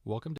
Welcome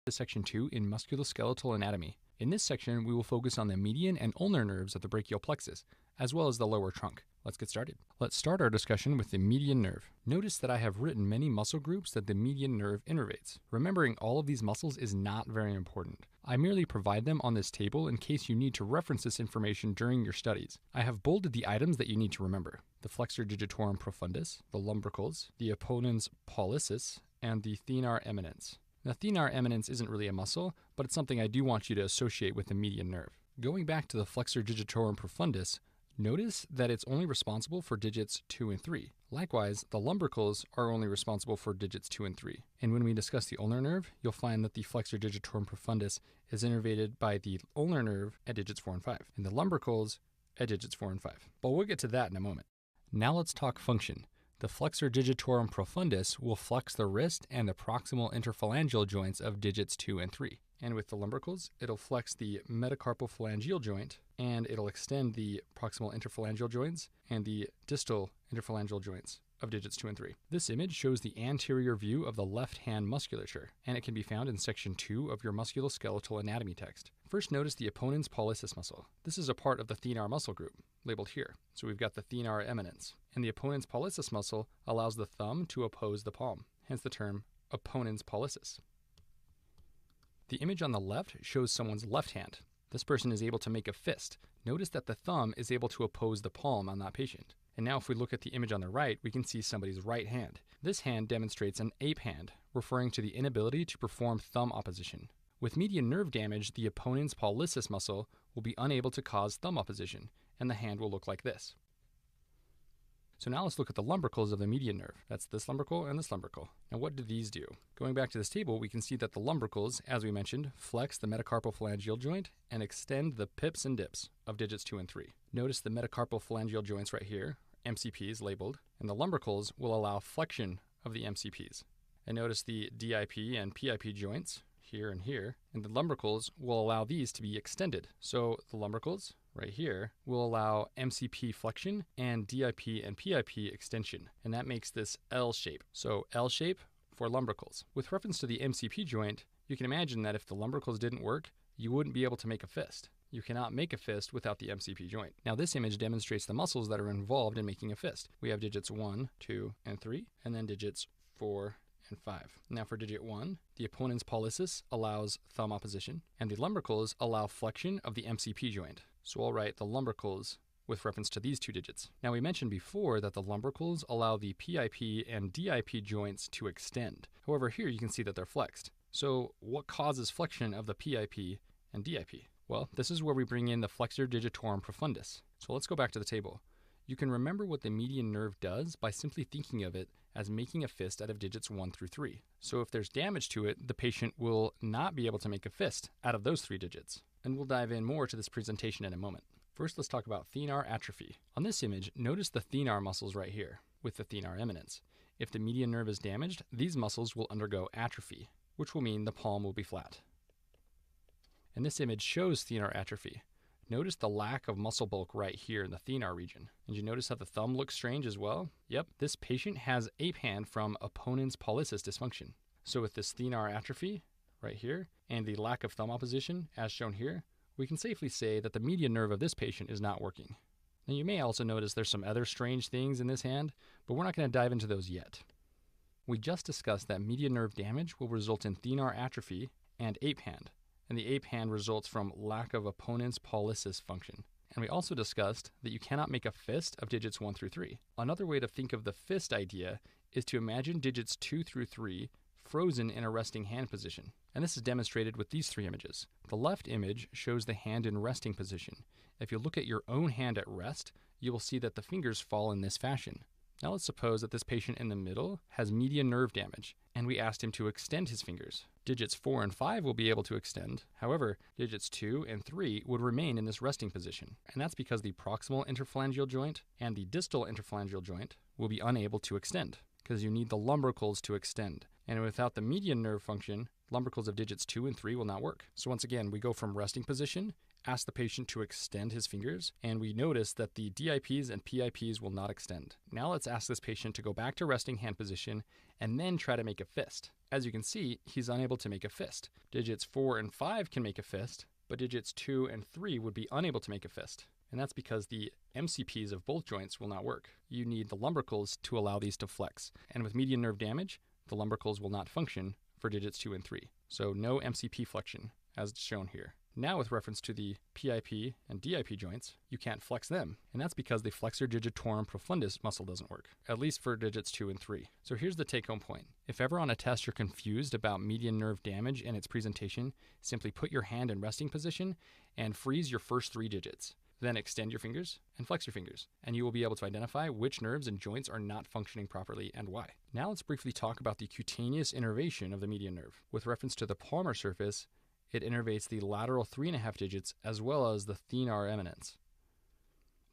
to Section 2 in Musculoskeletal Anatomy. In this section, we will focus on the median and ulnar nerves of the brachial plexus, as well as the lower trunk. Let's get started. Let's start our discussion with the median nerve. Notice that I have written many muscle groups that the median nerve innervates. Remembering all of these muscles is not very important. I merely provide them on this table in case you need to reference this information during your studies. I have bolded the items that you need to remember: the flexor digitorum profundus, the lumbricals, the opponens pollicis, and the thenar eminence. Now, thenar eminence isn't really a muscle, but it's something I do want you to associate with the median nerve. Going back to the flexor digitorum profundus, notice that it's only responsible for digits 2 and 3. Likewise, the lumbricals are only responsible for digits 2 and 3. And when we discuss the ulnar nerve, you'll find that the flexor digitorum profundus is innervated by the ulnar nerve at digits 4 and 5, and the lumbricals at digits 4 and 5. But we'll get to that in a moment. Now let's talk function. The flexor digitorum profundus will flex the wrist and the proximal interphalangeal joints of digits 2 and 3. And with the lumbricals, it'll flex the metacarpophalangeal joint, and it'll extend the proximal interphalangeal joints and the distal interphalangeal joints of digits 2 and 3. This image shows the anterior view of the left hand musculature, and it can be found in section 2 of your musculoskeletal anatomy text. First, notice the opponens pollicis muscle. This is a part of the thenar muscle group, labeled here. So we've got the thenar eminence, and the opponens pollicis muscle allows the thumb to oppose the palm, hence the term opponens pollicis. The image on the left shows someone's left hand. This person is able to make a fist. Notice that the thumb is able to oppose the palm on that patient. And now if we look at the image on the right, we can see somebody's right hand. This hand demonstrates an ape hand, referring to the inability to perform thumb opposition. With median nerve damage, the opponens pollicis muscle will be unable to cause thumb opposition, and the hand will look like this. So now let's look at the lumbricals of the median nerve. That's this lumbrical and this lumbrical. Now what do these do? Going back to this table, we can see that the lumbricals, as we mentioned, flex the metacarpophalangeal joint and extend the pips and dips of digits 2 and 3. Notice the metacarpophalangeal joints right here, MCPs labeled, and the lumbricals will allow flexion of the MCPs. And notice the DIP and PIP joints here and here, and the lumbricals will allow these to be extended. So the lumbricals right here will allow MCP flexion and DIP and PIP extension, and that makes this L shape. So L shape for lumbricals. With reference to the MCP joint, you can imagine that if the lumbricals didn't work, you wouldn't be able to make a fist. You cannot make a fist without the MCP joint. Now this image demonstrates the muscles that are involved in making a fist. We have digits 1, 2, and 3, and then digits 4 and 5. Now for digit 1, the opponens pollicis allows thumb opposition, and the lumbricals allow flexion of the MCP joint. So I'll write the lumbricals with reference to these two digits. Now we mentioned before that the lumbricals allow the PIP and DIP joints to extend. However, here you can see that they're flexed. So what causes flexion of the PIP and DIP? Well, this is where we bring in the flexor digitorum profundus. So let's go back to the table. You can remember what the median nerve does by simply thinking of it as making a fist out of digits 1 through 3. So if there's damage to it, the patient will not be able to make a fist out of those 3 digits. And we'll dive in more to this presentation in a moment. First, let's talk about thenar atrophy. On this image, notice the thenar muscles right here with the thenar eminence. If the median nerve is damaged, these muscles will undergo atrophy, which will mean the palm will be flat. And this image shows thenar atrophy. Notice the lack of muscle bulk right here in the thenar region. And you notice how the thumb looks strange as well? Yep, this patient has ape hand from opponens pollicis dysfunction. So with this thenar atrophy right here and the lack of thumb opposition as shown here, we can safely say that the median nerve of this patient is not working. Now you may also notice there's some other strange things in this hand, but we're not going to dive into those yet. We just discussed that median nerve damage will result in thenar atrophy and ape hand, and the ape hand results from lack of opponens pollicis function. And we also discussed that you cannot make a fist of digits 1 through 3. Another way to think of the fist idea is to imagine digits 2 through 3 frozen in a resting hand position. And this is demonstrated with these 3 images. The left image shows the hand in resting position. If you look at your own hand at rest, you will see that the fingers fall in this fashion. Now let's suppose that this patient in the middle has median nerve damage, and we asked him to extend his fingers. Digits 4 and 5 will be able to extend. However, digits 2 and 3 would remain in this resting position. And that's because the proximal interphalangeal joint and the distal interphalangeal joint will be unable to extend, because you need the lumbricals to extend. And without the median nerve function, lumbricals of digits 2 and 3 will not work. So once again, we go from resting position ask the patient to extend his fingers, and we notice that the DIPs and PIPs will not extend. Now let's ask this patient to go back to resting hand position and then try to make a fist. As you can see, he's unable to make a fist. Digits 4 and 5 can make a fist, but digits 2 and 3 would be unable to make a fist. And that's because the MCPs of both joints will not work. You need the lumbricals to allow these to flex. And with median nerve damage, the lumbricals will not function for digits 2 and 3. So no MCP flexion, as shown here. Now with reference to the PIP and DIP joints, you can't flex them. And that's because the flexor digitorum profundus muscle doesn't work, at least for digits 2 and 3. So here's the take-home point. If ever on a test you're confused about median nerve damage and its presentation, simply put your hand in resting position and freeze your first 3 digits. Then extend your fingers and flex your fingers, and you will be able to identify which nerves and joints are not functioning properly and why. Now let's briefly talk about the cutaneous innervation of the median nerve. With reference to the palmar surface, it innervates the lateral 3.5 digits as well as the thenar eminence.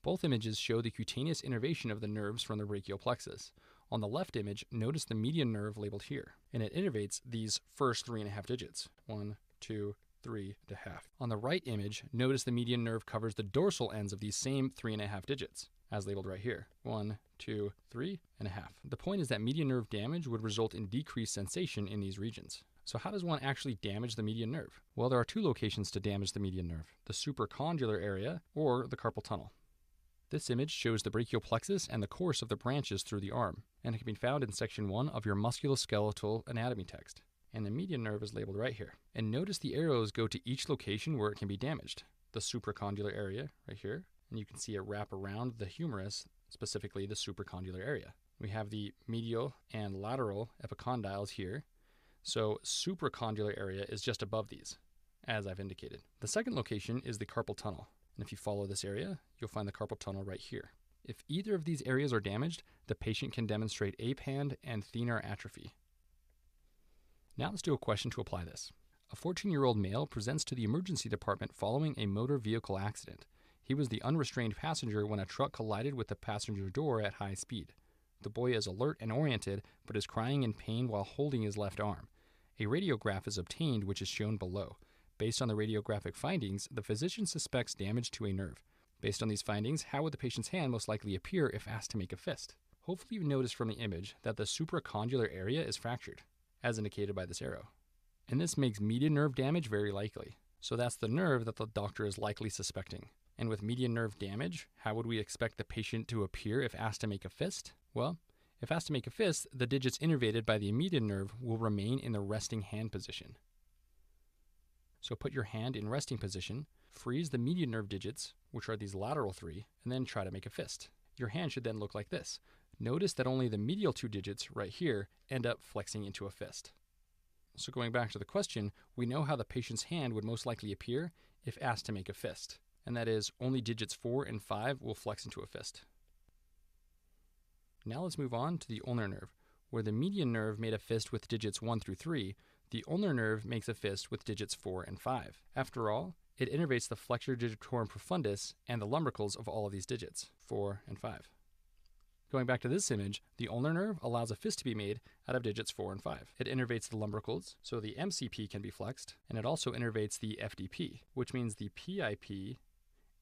Both images show the cutaneous innervation of the nerves from the brachial plexus. On the left image, notice the median nerve labeled here, and it innervates these first 3.5 digits. 1, 2, 3.5. On the right image, notice the median nerve covers the dorsal ends of these same 3.5 digits, as labeled right here. 1, 2, 3.5. The point is that median nerve damage would result in decreased sensation in these regions. So how does one actually damage the median nerve? Well, there are 2 locations to damage the median nerve, the supracondylar area or the carpal tunnel. This image shows the brachial plexus and the course of the branches through the arm, and it can be found in section 1 of your musculoskeletal anatomy text. And the median nerve is labeled right here. And notice the arrows go to each location where it can be damaged. The supracondylar area right here, and you can see it wrap around the humerus, specifically the supracondylar area. We have the medial and lateral epicondyles here. So supracondylar area is just above these, as I've indicated. The second location is the carpal tunnel. And if you follow this area, you'll find the carpal tunnel right here. If either of these areas are damaged, the patient can demonstrate apand and thenar atrophy. Now let's do a question to apply this. A 14-year-old male presents to the emergency department following a motor vehicle accident. He was the unrestrained passenger when a truck collided with the passenger door at high speed. The boy is alert and oriented, but is crying in pain while holding his left arm. A radiograph is obtained, which is shown below. Based on the radiographic findings, the physician suspects damage to a nerve. Based on these findings, how would the patient's hand most likely appear if asked to make a fist? Hopefully you noticed from the image that the supracondylar area is fractured, as indicated by this arrow. And this makes median nerve damage very likely. So that's the nerve that the doctor is likely suspecting. And with median nerve damage, how would we expect the patient to appear if asked to make a fist? Well, if asked to make a fist, the digits innervated by the median nerve will remain in the resting hand position. So put your hand in resting position, freeze the median nerve digits, which are these lateral 3, and then try to make a fist. Your hand should then look like this. Notice that only the medial 2 digits right here end up flexing into a fist. So going back to the question, we know how the patient's hand would most likely appear if asked to make a fist, and that is only digits 4 and 5 will flex into a fist. Now let's move on to the ulnar nerve. Where the median nerve made a fist with digits 1 through 3, the ulnar nerve makes a fist with digits 4 and 5. After all, it innervates the flexor digitorum profundus and the lumbricals of all of these digits, 4 and 5. Going back to this image, the ulnar nerve allows a fist to be made out of digits 4 and 5. It innervates the lumbricals, so the MCP can be flexed, and it also innervates the FDP, which means the PIP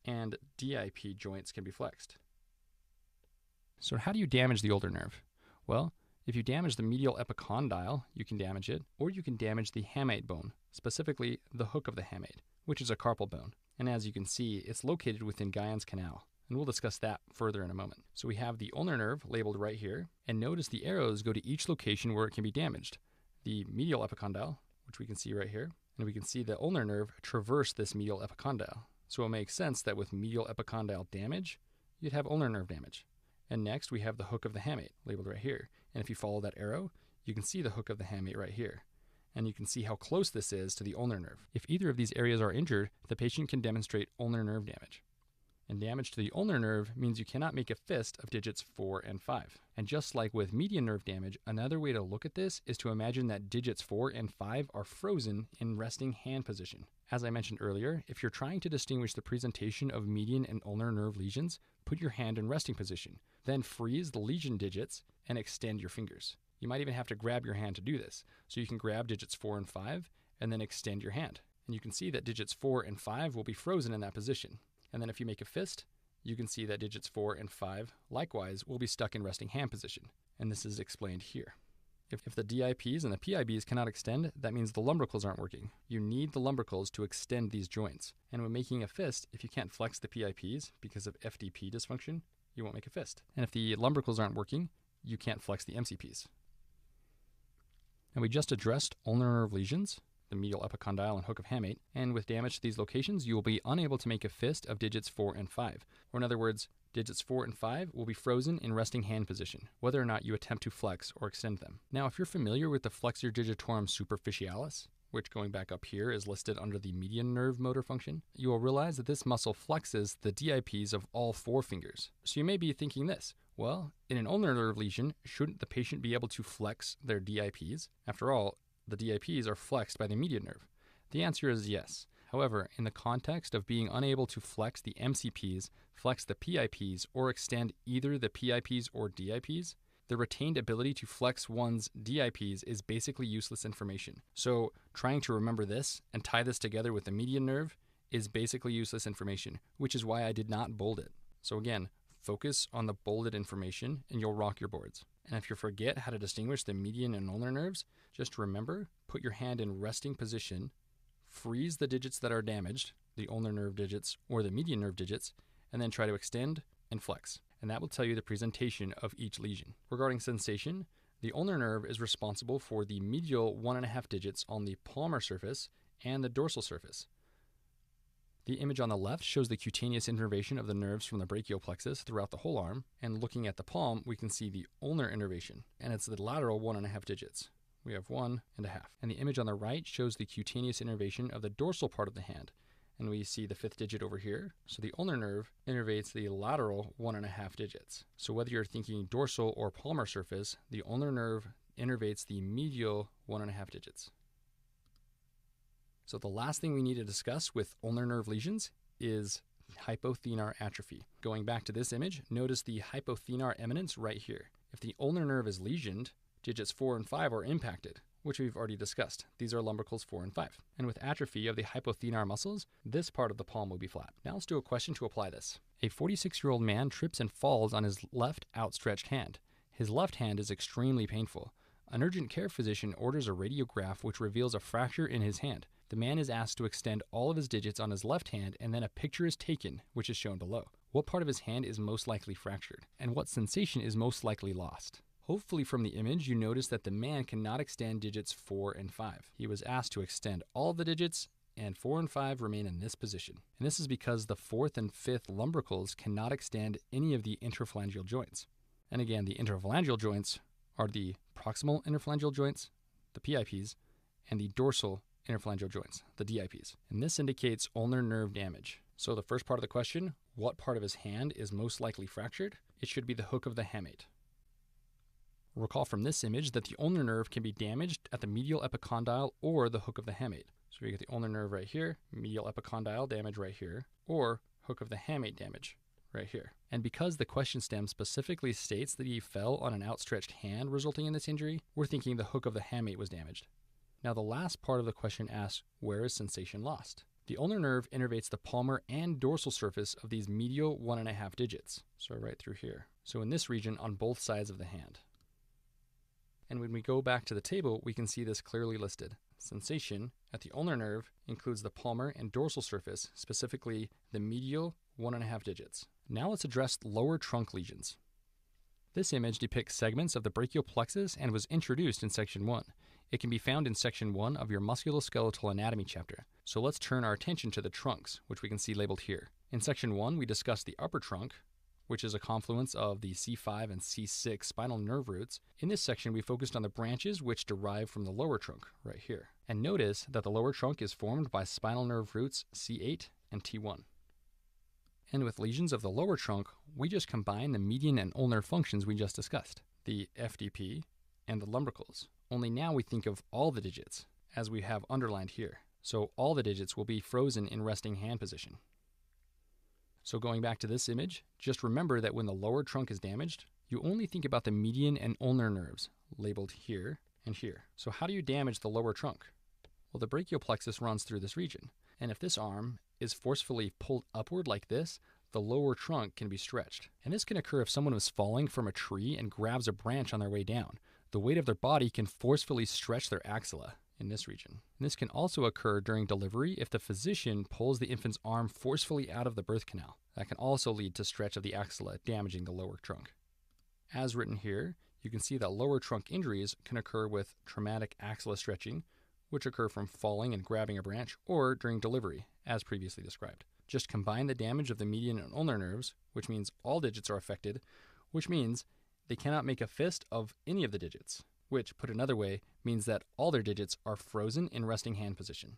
and DIP joints can be flexed. So how do you damage the ulnar nerve? Well, if you damage the medial epicondyle, you can damage it, or you can damage the hamate bone, specifically the hook of the hamate, which is a carpal bone. And as you can see, it's located within Guyon's canal. And we'll discuss that further in a moment. So we have the ulnar nerve labeled right here, and notice the arrows go to each location where it can be damaged. The medial epicondyle, which we can see right here, and we can see the ulnar nerve traverse this medial epicondyle. So it makes sense that with medial epicondyle damage, you'd have ulnar nerve damage. And next we have the hook of the hamate labeled right here. And if you follow that arrow, you can see the hook of the hamate right here. And you can see how close this is to the ulnar nerve. If either of these areas are injured, the patient can demonstrate ulnar nerve damage. And damage to the ulnar nerve means you cannot make a fist of digits 4 and 5. And just like with median nerve damage, another way to look at this is to imagine that digits 4 and 5 are frozen in resting hand position. As I mentioned earlier, if you're trying to distinguish the presentation of median and ulnar nerve lesions, put your hand in resting position. Then freeze the lesion digits and extend your fingers. You might even have to grab your hand to do this. So you can grab digits 4 and 5 and then extend your hand. And you can see that digits 4 and 5 will be frozen in that position. And then if you make a fist, you can see that digits 4 and 5 likewise will be stuck in resting hand position. And this is explained here. If the DIPs and the PIBs cannot extend, that means the lumbricals aren't working. You need the lumbricals to extend these joints. And when making a fist, if you can't flex the PIPs because of FDP dysfunction, you won't make a fist. And if the lumbricals aren't working, you can't flex the MCPs. And we just addressed ulnar nerve lesions, the medial epicondyle and hook of hamate, and with damage to these locations, you will be unable to make a fist of digits 4 and 5. Or in other words, digits 4 and 5 will be frozen in resting hand position, whether or not you attempt to flex or extend them. Now, if you're familiar with the flexor digitorum superficialis, which going back up here is listed under the median nerve motor function, you will realize that this muscle flexes the DIPs of all 4 fingers. So you may be thinking this, well, in an ulnar nerve lesion, shouldn't the patient be able to flex their DIPs? After all, the DIPs are flexed by the median nerve. The answer is yes. However, in the context of being unable to flex the MCPs, flex the PIPs, or extend either the PIPs or DIPs, the retained ability to flex one's DIPs is basically useless information. So trying to remember this and tie this together with the median nerve is basically useless information, which is why I did not bold it. So again, focus on the bolded information and you'll rock your boards. And if you forget how to distinguish the median and ulnar nerves, just remember, put your hand in resting position, freeze the digits that are damaged, the ulnar nerve digits or the median nerve digits, and then try to extend and flex. And that will tell you the presentation of each lesion. Regarding sensation, the ulnar nerve is responsible for the medial 1.5 digits on the palmar surface and the dorsal surface. The image on the left shows the cutaneous innervation of the nerves from the brachial plexus throughout the whole arm, and looking at the palm, we can see the ulnar innervation, and it's the lateral 1.5 digits. We have 1.5. And the image on the right shows the cutaneous innervation of the dorsal part of the hand, and we see the 5th digit over here. So the ulnar nerve innervates the lateral 1.5 digits. So whether you're thinking dorsal or palmar surface, the ulnar nerve innervates the medial 1.5 digits. So the last thing we need to discuss with ulnar nerve lesions is hypothenar atrophy. Going back to this image, notice the hypothenar eminence right here. If the ulnar nerve is lesioned, digits 4 and 5 are impacted, which we've already discussed. These are lumbricals 4 and 5. And with atrophy of the hypothenar muscles, this part of the palm will be flat. Now let's do a question to apply this. A 46-year-old man trips and falls on his left outstretched hand. His left hand is extremely painful. An urgent care physician orders a radiograph which reveals a fracture in his hand. The man is asked to extend all of his digits on his left hand, and then a picture is taken, which is shown below. What part of his hand is most likely fractured? And what sensation is most likely lost? Hopefully from the image, you notice that the man cannot extend digits 4 and 5. He was asked to extend all of the digits, and 4 and 5 remain in this position. And this is because the 4th and 5th lumbricals cannot extend any of the interphalangeal joints. And again, the interphalangeal joints are the proximal interphalangeal joints, the PIPs, and the dorsal interphalangeal joints, the DIPs. And this indicates ulnar nerve damage. So the first part of the question, what part of his hand is most likely fractured? It should be the hook of the hamate. Recall from this image that the ulnar nerve can be damaged at the medial epicondyle or the hook of the hamate. So we get the ulnar nerve right here, medial epicondyle damage right here, or hook of the hamate damage right here. And because the question stem specifically states that he fell on an outstretched hand resulting in this injury, we're thinking the hook of the hamate was damaged. Now the last part of the question asks, where is sensation lost? The ulnar nerve innervates the palmar and dorsal surface of these medial 1.5 digits. So right through here. So in this region on both sides of the hand. And when we go back to the table, we can see this clearly listed. Sensation at the ulnar nerve includes the palmar and dorsal surface, specifically the medial 1.5 digits. Now let's address lower trunk lesions. This image depicts segments of the brachial plexus and was introduced in Section 1. It can be found in Section 1 of your Musculoskeletal Anatomy chapter. So let's turn our attention to the trunks, which we can see labeled here. In Section 1, we discussed the upper trunk, which is a confluence of the C5 and C6 spinal nerve roots. In this section, we focused on the branches which derive from the lower trunk, right here. And notice that the lower trunk is formed by spinal nerve roots C8 and T1. And with lesions of the lower trunk, we just combine the median and ulnar functions we just discussed, the FDP and the lumbricals. Only now we think of all the digits, as we have underlined here. So all the digits will be frozen in resting hand position. So going back to this image, just remember that when the lower trunk is damaged, you only think about the median and ulnar nerves, labeled here and here. So how do you damage the lower trunk? Well, the brachial plexus runs through this region, and if this arm is forcefully pulled upward like this, the lower trunk can be stretched. And this can occur if someone was falling from a tree and grabs a branch on their way down. The weight of their body can forcefully stretch their axilla in this region. And this can also occur during delivery if the physician pulls the infant's arm forcefully out of the birth canal. That can also lead to stretch of the axilla, damaging the lower trunk. As written here, you can see that lower trunk injuries can occur with traumatic axilla stretching, which occur from falling and grabbing a branch, or during delivery, as previously described. Just combine the damage of the median and ulnar nerves, which means all digits are affected, which means they cannot make a fist of any of the digits, which, put another way, means that all their digits are frozen in resting hand position.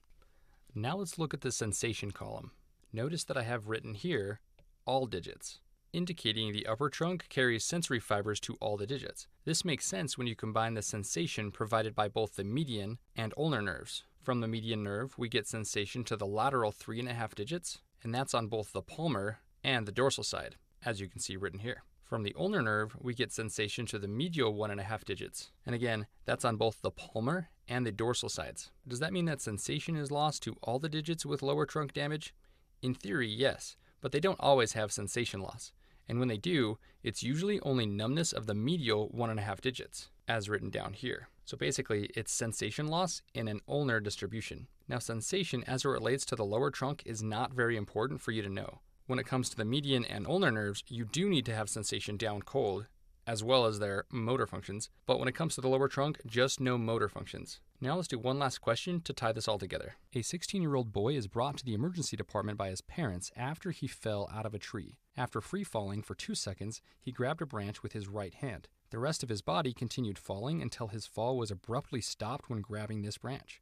Now let's look at the sensation column. Notice that I have written here, all digits, indicating the upper trunk carries sensory fibers to all the digits. This makes sense when you combine the sensation provided by both the median and ulnar nerves. From the median nerve, we get sensation to the lateral 3.5 digits, and that's on both the palmar and the dorsal side, as you can see written here. From the ulnar nerve, we get sensation to the medial 1.5 digits, and again, that's on both the palmar and the dorsal sides. Does that mean that sensation is lost to all the digits with lower trunk damage? In theory, yes, but they don't always have sensation loss. And when they do, it's usually only numbness of the medial 1.5 digits, as written down here. So basically, it's sensation loss in an ulnar distribution. Now, sensation as it relates to the lower trunk is not very important for you to know. When it comes to the median and ulnar nerves, you do need to have sensation down cold, as well as their motor functions. But when it comes to the lower trunk, just no motor functions. Now let's do one last question to tie this all together. A 16-year-old boy is brought to the emergency department by his parents after he fell out of a tree. After free falling for 2 seconds, he grabbed a branch with his right hand. The rest of his body continued falling until his fall was abruptly stopped when grabbing this branch.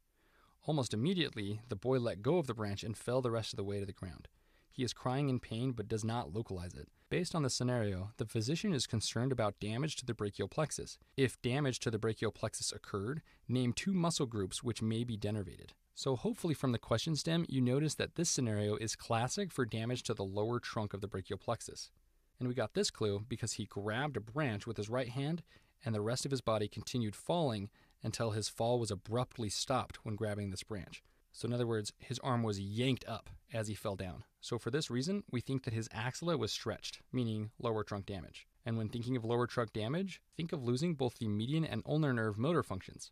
Almost immediately, the boy let go of the branch and fell the rest of the way to the ground. He is crying in pain but does not localize it. Based on the scenario, the physician is concerned about damage to the brachial plexus. If damage to the brachial plexus occurred, name 2 muscle groups which may be denervated. So hopefully from the question stem, you notice that this scenario is classic for damage to the lower trunk of the brachial plexus. And we got this clue because he grabbed a branch with his right hand and the rest of his body continued falling until his fall was abruptly stopped when grabbing this branch. So in other words, his arm was yanked up as he fell down. So for this reason, we think that his axilla was stretched, meaning lower trunk damage. And when thinking of lower trunk damage, think of losing both the median and ulnar nerve motor functions.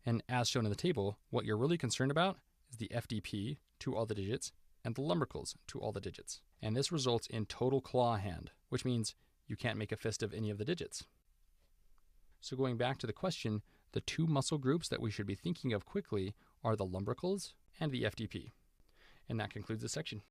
And as shown in the table, what you're really concerned about is the FDP to all the digits and the lumbricals to all the digits. And this results in total claw hand, which means you can't make a fist of any of the digits. So going back to the question, the 2 muscle groups that we should be thinking of quickly are the lumbricals and the FDP. And that concludes this section.